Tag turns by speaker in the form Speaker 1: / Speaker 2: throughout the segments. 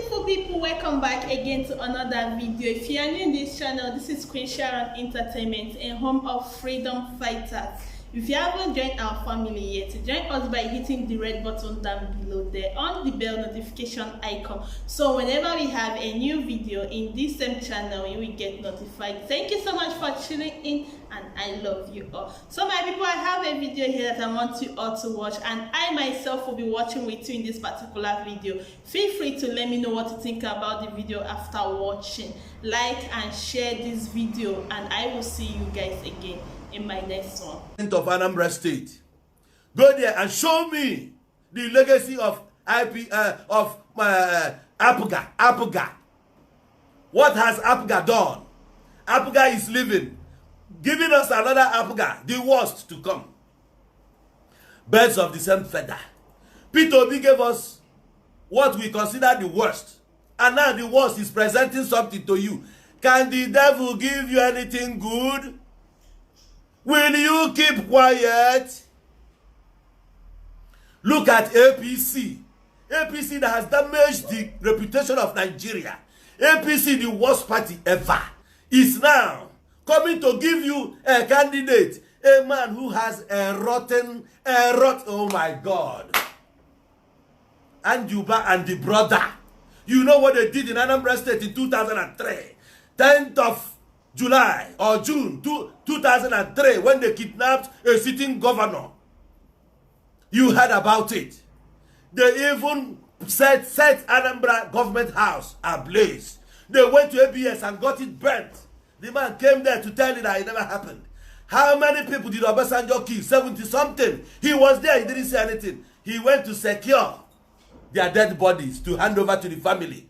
Speaker 1: beautiful people, welcome back again to another video. If you are new in this channel, this is Queen Sharon Entertainment and home of freedom fighters. If you haven't joined our family yet, join us by hitting the red button down below there on the bell notification icon, so whenever we have a new video in this same channel, you will get notified. Thank you so much for tuning in, and I love you all. So my people, I have a video here that I want you all to watch, and I myself will be watching with you in this particular video. Feel free to let me know what you think about the video after watching. Like and share this video, and I will see you guys again in my next one.
Speaker 2: Of Anambra State, go there and show me the legacy of APGA. What has APGA done? APGA is living, giving us another APGA, the worst to come. Birds of the same feather. Peter Obi gave us what we consider the worst, and now the worst is presenting something to you. Can the devil give you anything good? Will you keep quiet? Look at APC. APC that has damaged the reputation of Nigeria. APC, the worst party ever, is now coming to give you a candidate, a man who has a rotten, oh my God. Anjuba and the brother. You know what they did in Anambra State in 2003. 10th of July or June 2003, when they kidnapped a sitting governor. You heard about it. They even set Anambra government house ablaze. They went to ABS and got it burnt. The man came there to tell you that it never happened. How many people did Obasanjo kill? 70 something. He was there, he didn't say anything. He went to secure their dead bodies to hand over to the family.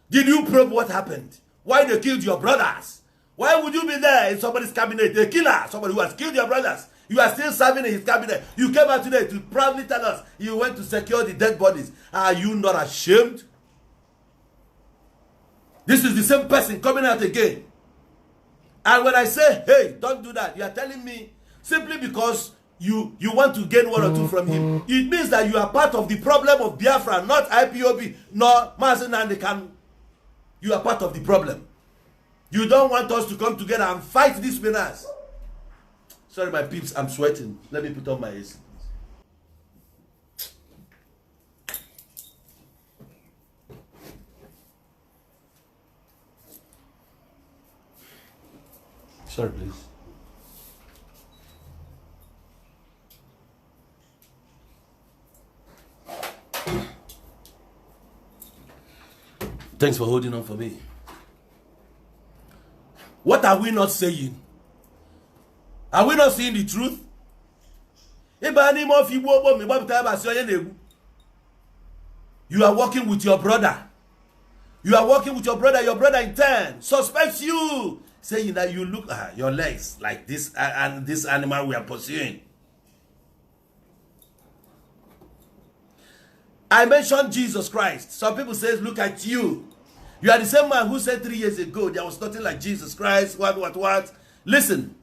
Speaker 2: Did you probe what happened? Why they killed your brothers? Why would you be there in somebody's cabinet? A killer, somebody who has killed your brothers. You are still serving in his cabinet. You came out today to proudly tell us you went to secure the dead bodies. Are you not ashamed? This is the same person coming out again. And when I say, hey, don't do that, you are telling me simply because you want to gain one or two from him. It means that you are part of the problem of Biafra, not IPOB, nor Mazi Nnamdi Kanu. You are part of the problem. You don't want us to come together and fight these winners. Sorry, my peeps, I'm sweating. Let me put on my AC. Sorry, please. Thanks for holding on for me. What are we not saying? Are we not saying the truth? You are working with your brother. You are working with your brother. Your brother in turn suspects you, saying that you look at your legs like this and this animal we are pursuing. I mentioned Jesus Christ. Some people say, look at you. You are the same man who said 3 years ago there was nothing like Jesus Christ. What? Listen,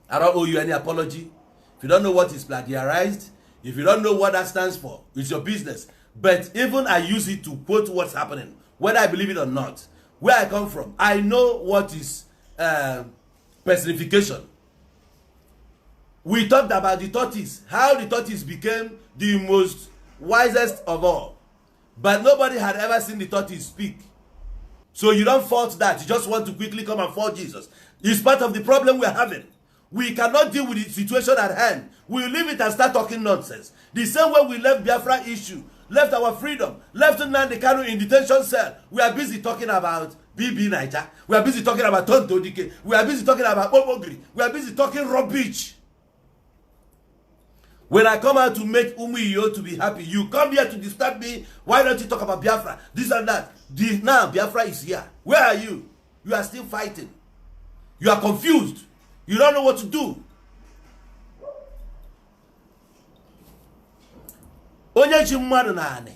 Speaker 2: I don't owe you any apology. If you don't know what is plagiarized, if you don't know what that stands for, it's your business. But even I use it to quote what's happening, whether I believe it or not. Where I come from, I know what is personification. We talked about the tortoise, how the tortoise became the most wisest of all. But nobody had ever seen the tortoise speak. So you don't fault that. You just want to quickly come and fault Jesus. It's part of the problem we're having. We cannot deal with the situation at hand. We leave it and start talking nonsense. The same way we left Biafra issue, left our freedom, left Nnamdi Kanu in detention cell. We are busy talking about BB Niger. We are busy talking about Tonto Dike. We are busy talking about Obogri. We are busy talking rubbish. When I come out to make Umuiyo to be happy, you come here to disturb me. Why don't you talk about Biafra? This and that. Now Biafra is here. Where are you? You are still fighting. You are confused. You don't know what to do. Onye ji mmadụ naanị.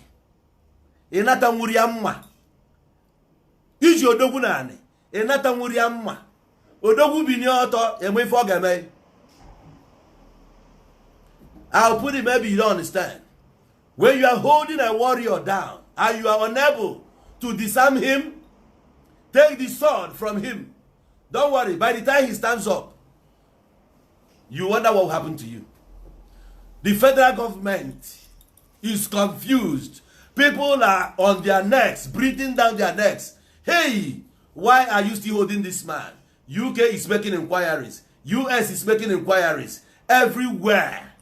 Speaker 2: Ịnata nwuri ya mma. Iji odogwu naanị. Ịnata nwuri ya mma. Odogwu bi n'ọtọ enwe ife ọ ga-eme. I'll put it, maybe you don't understand. When you are holding a warrior down, and you are unable to disarm him, take the sword from him. Don't worry, by the time he stands up, you wonder what will happen to you. The federal government is confused. People are on their necks, breathing down their necks. Hey, why are you still holding this man? UK is making inquiries. US is making inquiries. Everywhere.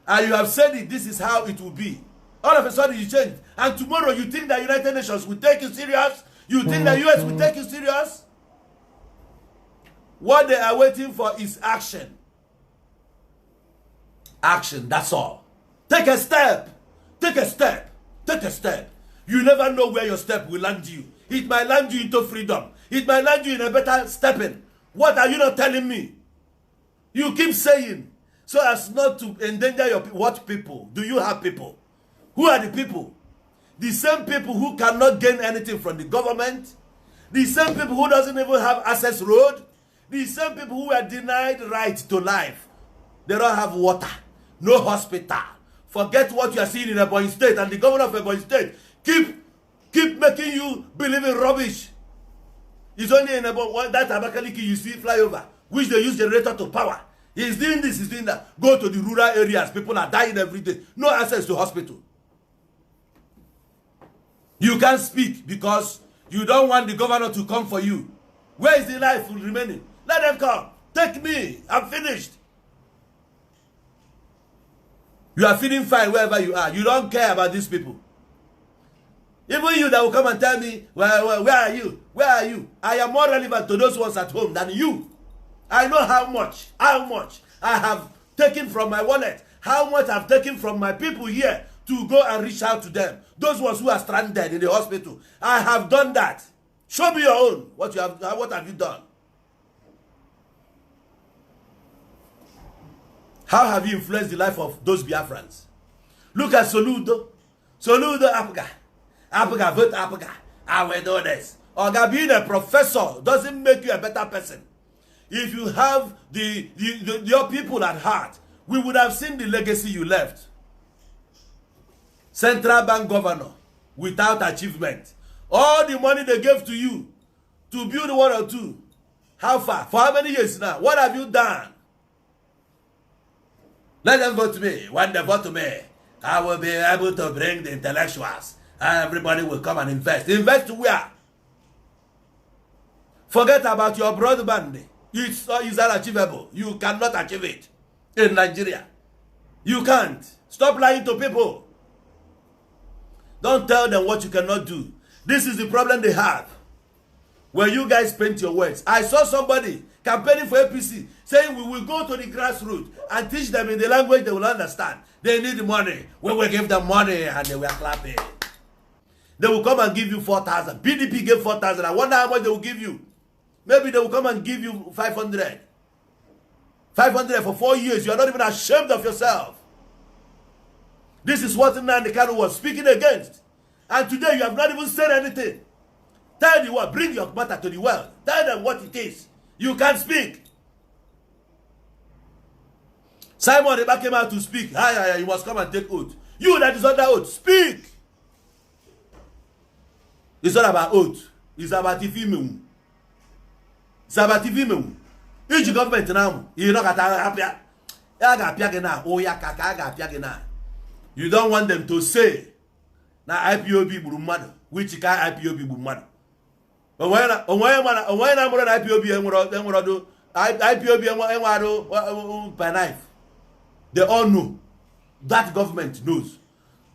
Speaker 2: And you have said it, this is how it will be. All of a sudden you change. And tomorrow you think that United Nations will take you serious? You think that US will take you serious? What they are waiting for is action. Action, that's all. Take a step. Take a step. Take a step. You never know where your step will land you. It might land you into freedom. It might land you in a better stepping. What are you not telling me? You keep saying, so as not to endanger your what people? Do you have people? Who are the people? The same people who cannot gain anything from the government. The same people who doesn't even have access road. The same people who are denied right to life. They don't have water. No hospital. Forget what you are seeing in Ebonyi State, and the governor of Ebonyi State keep making you believe in rubbish. It's only in about that Abakaliki you see flyover, which they use generator to power. He's doing this, he's doing that. Go to the rural areas, people are dying every day. No access to hospital. You can't speak because you don't want the governor to come for you. Where is the life remaining? Let them come. Take me. I'm finished. You are feeling fine wherever you are. You don't care about these people. Even you that will come and tell me, where are you? Where are you? I am more relevant to those ones at home than you. I know how much I have taken from my wallet, how much I've taken from my people here to go and reach out to them. Those ones who are stranded in the hospital. I have done that. Show me your own. What have you done? How have you influenced the life of those Biafrans? Look at Soludo. Soludo Apga. Apga, vote Apga. I will do this. Oga, being a professor doesn't make you a better person. If you have your people at heart, we would have seen the legacy you left. Central Bank governor without achievement. All the money they gave to you to build 1 or 2. How far? For how many years now? What have you done? Let them vote me. When they vote me, I will be able to bring the intellectuals. Everybody will come and invest. Invest where? Forget about your broadband. It's unachievable. You cannot achieve it in Nigeria. You can't. Stop lying to people. Don't tell them what you cannot do. This is the problem they have. When you guys paint your words. I saw somebody campaigning for APC saying we will go to the grassroots and teach them in the language they will understand. They need money. We will give them money and they will clapping. They will come and give you 4,000. BDP gave 4,000. I wonder how much they will give you. Maybe they will come and give you 500. 500 for 4 years. You are not even ashamed of yourself. This is what Nnamdi Kanu was speaking against. And today you have not even said anything. Tell the world, bring your matter to the world. Tell them what it is. You can't speak. Simon Eba came out to speak. You must come and take oath. You that is under oath, speak. It's not about oath. It's about ifimemu. It's about ifimemu. Each government now, you know you don't want them to say na IPOB burumadu, which kind IPOB burumadu. When I'm on IPOB IPOB by knife. They all know. That government knows.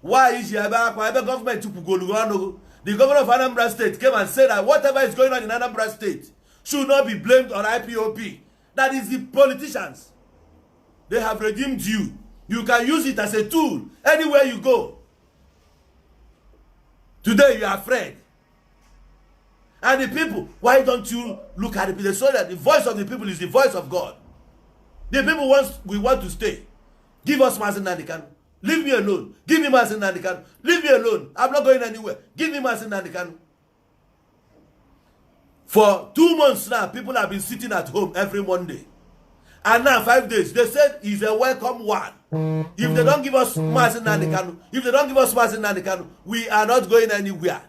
Speaker 2: Why is your government to go? The governor of Anambra State came and said that whatever is going on in Anambra State should not be blamed on IPOB. That is the politicians. They have redeemed you. You can use it as a tool anywhere you go. Today you are afraid. And the people, why don't you look at the people? So that the voice of the people is the voice of God. The people we want to stay. Give us Mazi Nnamdi Kanu. Leave me alone. Give me Mazi Nnamdi Kanu. Leave me alone. I'm not going anywhere. Give me Mazi Nnamdi Kanu. For 2 months now, people have been sitting at home every Monday. And now 5 days, they said he's a welcome one. If they don't give us Mazi Nnamdi Kanu, we are not going anywhere.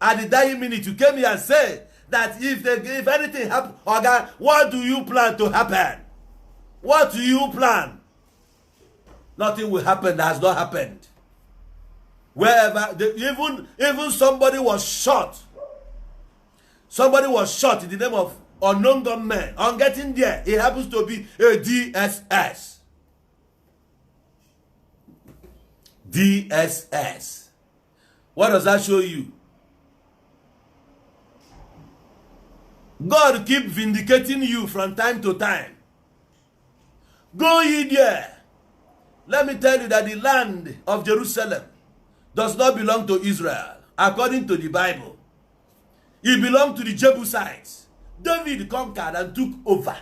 Speaker 2: At the dying minute, you came here and said that if anything happens, Oga, what do you plan to happen? What do you plan? Nothing will happen that has not happened. Wherever, even somebody was shot. Somebody was shot in the name of unknown gunmen. On getting there, it happens to be a DSS. DSS. What does that show you? God keep vindicating you from time to time. Go ye there. Let me tell you that the land of Jerusalem does not belong to Israel, according to the Bible. It belonged to the Jebusites. David conquered and took over.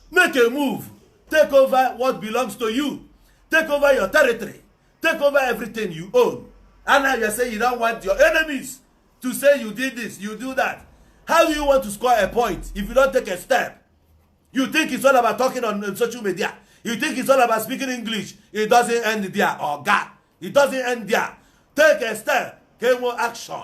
Speaker 2: Make a move. Take over what belongs to you. Take over your territory. Take over everything you own. And now you say you don't want your enemies to say you did this, you do that. How do you want to score a point if you don't take a step? You think it's all about talking on social media. You think it's all about speaking English. It doesn't end there. Oh God. It doesn't end there. Take a step. Take more action.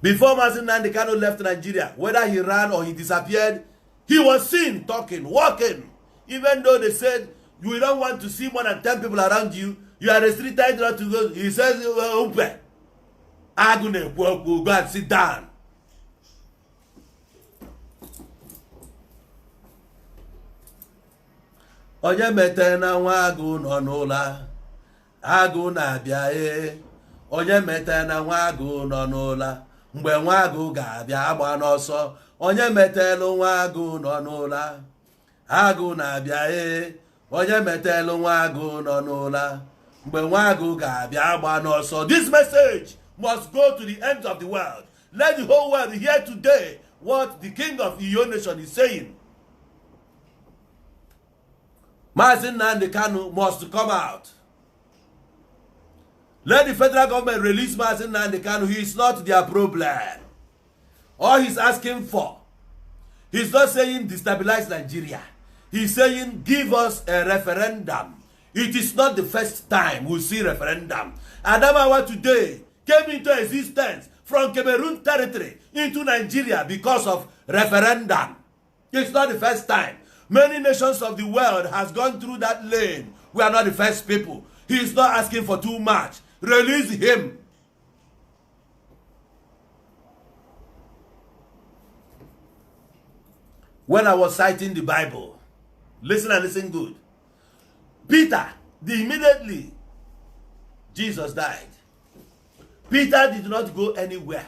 Speaker 2: Before Mazi Nnamdi Kanu left Nigeria, whether he ran or he disappeared, he was seen talking, walking. Even though they said, you don't want to see more than 10 people around you, you are restricted not to go. He says, open. Agune, go and sit down. Onye mete na nwa agụ nọ n'ụla, agụ na-abịa Onye mete na nwa agụ nọ n'ụla, mgbe nwa agụ ga-abịa agba n'ọsọ. Onye metelu nwa agụ nọ n'ụla, agụ na-abịa Onye metelu nwa agụ nọ n'ụla, mgbe nwa agụ ga-abịa agba n'ọsọ. This message must go to the ends of the world. Let the whole world hear today what the king of Iyo Nation is saying. Mazi Nnamdi Kanu must come out. Let the federal government release Mazi Nnamdi Kanu. He is not their problem. All he's asking for, he's not saying destabilize Nigeria. He's saying give us a referendum. It is not the first time we'll see referendum. Adamawa today came into existence from Cameroon territory into Nigeria because of referendum. It's not the first time. Many nations of the world has gone through that lane. We are not the first people. He is not asking for too much. Release him. When I was citing the Bible, listen and listen good. Peter, immediately Jesus died. Peter did not go anywhere.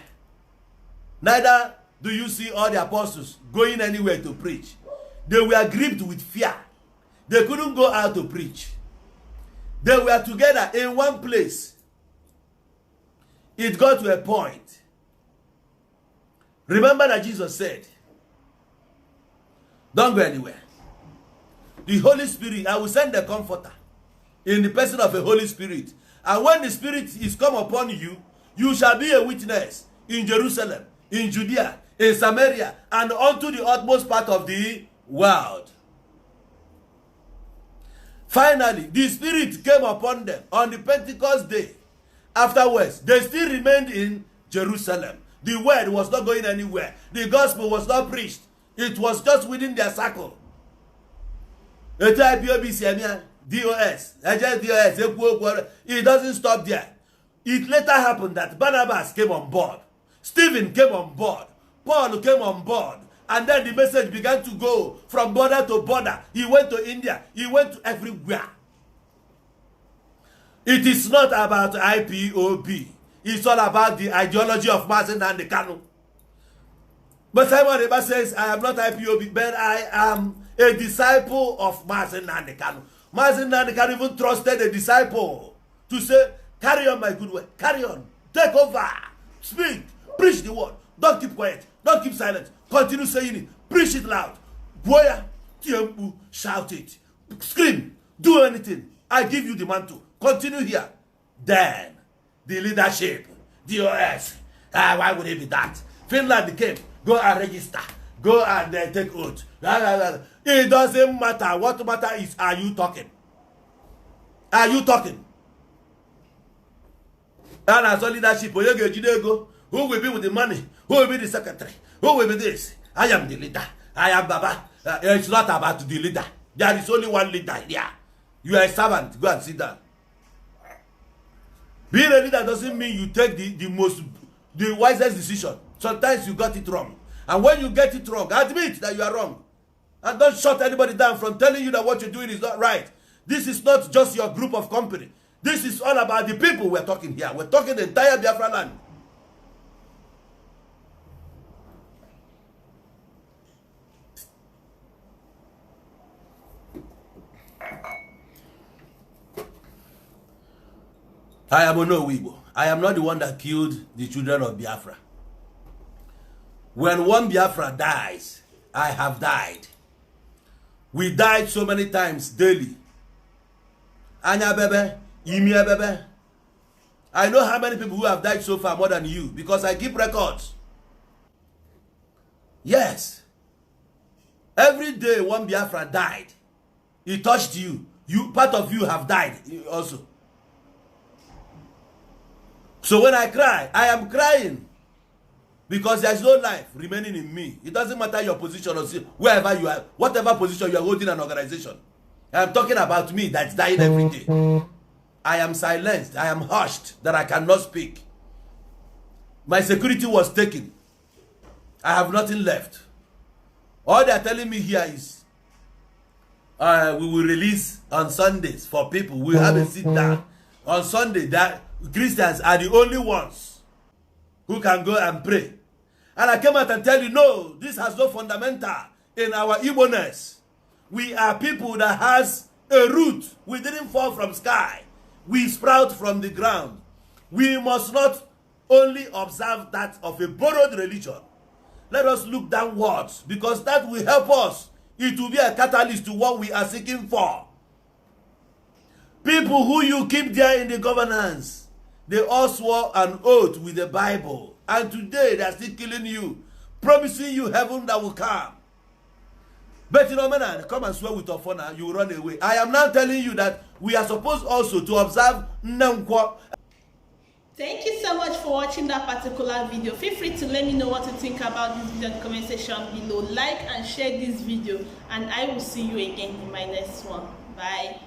Speaker 2: Neither do you see all the apostles going anywhere to preach. They were gripped with fear. They couldn't go out to preach. They were together in one place. It got to a point. Remember that Jesus said, don't go anywhere. The Holy Spirit, I will send the Comforter in the person of a Holy Spirit. And when the Spirit is come upon you, you shall be a witness in Jerusalem, in Judea, in Samaria, and unto the utmost part of the world. Finally, the Spirit came upon them on the Pentecost day. Afterwards, they still remained in Jerusalem. The word was not going anywhere. The gospel was not preached. It was just within their circle. It doesn't stop there. It later happened that Barnabas came on board. Stephen came on board. Paul came on board. And then the message began to go from border to border. He went to India. He went to everywhere. It is not about IPOB. It's all about the ideology of Mazi Nnamdi Kanu. But Simon Ekpa says, I am not IPOB, but I am a disciple of Mazi Nnamdi Kanu. Mazi Nnamdi Kanu even trusted a disciple to say, carry on my good work. Carry on. Take over. Speak. Preach the word. Don't keep quiet. Don't keep silent. Continue saying it. Preach it loud. Boya, tiempu, shout it. Scream. Do anything. I give you the mantle. Continue here. Then, the leadership, DOS. Why would it be that? Finland came. Go and register. Go and take oath. It doesn't matter. What matter is, are you talking? Are you talking? And as a leadership, who will be with the money? Who will be the secretary? Who will be this? I am the leader. I am Baba. It's not about the leader. There is only one leader here. You are a servant. Go and sit down. Being a leader doesn't mean you take the wisest decision. Sometimes you got it wrong. And when you get it wrong, admit that you are wrong. And don't shut anybody down from telling you that what you're doing is not right. This is not just your group of company. This is all about the people we're talking here. We're talking the entire Biafra land. I am Onowibo. I am not the one that killed the children of Biafra. When one Biafra dies, I have died. We died so many times daily. Anya Bebe, Imia Bebe. I know how many people who have died so far more than you because I keep records. Yes. Every day one Biafra died. He touched you. Part of you have died also. So when I cry, I am crying because there is no life remaining in me. It doesn't matter your position or wherever you are, whatever position you are holding an organization. I am talking about me that's dying every day. I am silenced. I am hushed that I cannot speak. My security was taken. I have nothing left. All they are telling me here is we will release on Sundays for people. We have a sit down on Sunday. That Christians are the only ones who can go and pray. And I came out and tell you, no, this has no fundamental in our Igbo-ness. We are people that has a root. We didn't fall from sky. We sprout from the ground. We must not only observe that of a borrowed religion. Let us look downwards because that will help us. It will be a catalyst to what we are seeking for. People who you keep there in the governance, they all swore an oath with the Bible. And today they are still killing you, promising you heaven that will come. But you know, man, come and swear with Ofona, you will run away. I am now telling you that we are supposed also to observe Nankwa.
Speaker 1: Thank you so much for watching that particular video. Feel free to let me know what you think about this video in the comment section below. Like and share this video, and I will see you again in my next one. Bye.